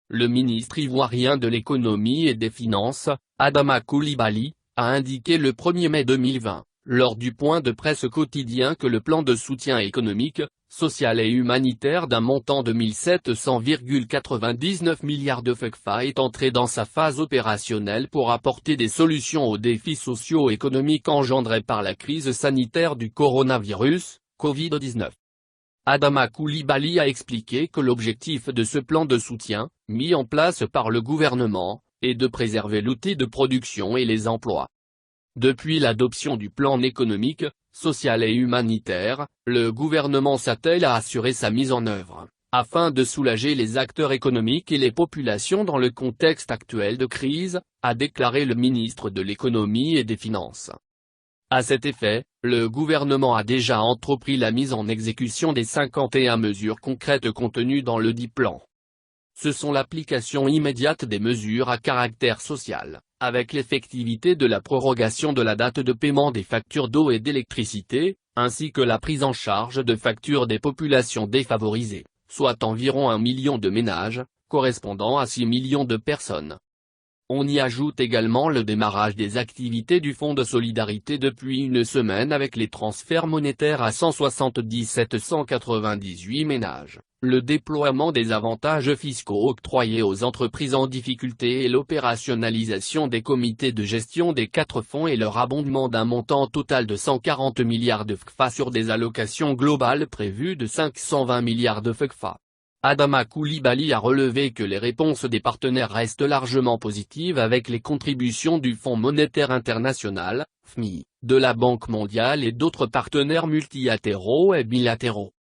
le ministre ivoirien de l'économie et des finances, Adama Coulibaly, a indiqué le 1er mai 2020, lors du point de presse quotidien que le plan de soutien économique, social et humanitaire d'un montant de 1700,99 milliards de CFA est entré dans sa phase opérationnelle pour apporter des solutions aux défis socio-économiques engendrés par la crise sanitaire du coronavirus, Covid-19. Adama Coulibaly a expliqué que l'objectif de ce plan de soutien, mis en place par le gouvernement, est de préserver l'outil de production et les emplois. Depuis l'adoption du plan économique, social et humanitaire, le gouvernement s'attelle à assurer sa mise en œuvre, afin de soulager les acteurs économiques et les populations dans le contexte actuel de crise, a déclaré le ministre de l'économie et des finances. À cet effet, le gouvernement a déjà entrepris la mise en exécution des 51 mesures concrètes contenues dans le dit plan. Ce sont l'application immédiate des mesures à caractère social, avec l'effectivité de la prorogation de la date de paiement des factures d'eau et d'électricité, ainsi que la prise en charge de factures des populations défavorisées, soit environ 1 million de ménages, correspondant à 6 millions de personnes. On y ajoute également le démarrage des activités du Fonds de solidarité depuis une semaine avec les transferts monétaires à 177 198 ménages, le déploiement des avantages fiscaux octroyés aux entreprises en difficulté et l'opérationnalisation des comités de gestion des 4 fonds et leur abondement d'un montant total de 140 milliards de CFA sur des allocations globales prévues de 520 milliards de CFA. Adama Coulibaly a relevé que les réponses des partenaires restent largement positives avec les contributions du Fonds monétaire international, FMI, de la Banque mondiale et d'autres partenaires multilatéraux et bilatéraux.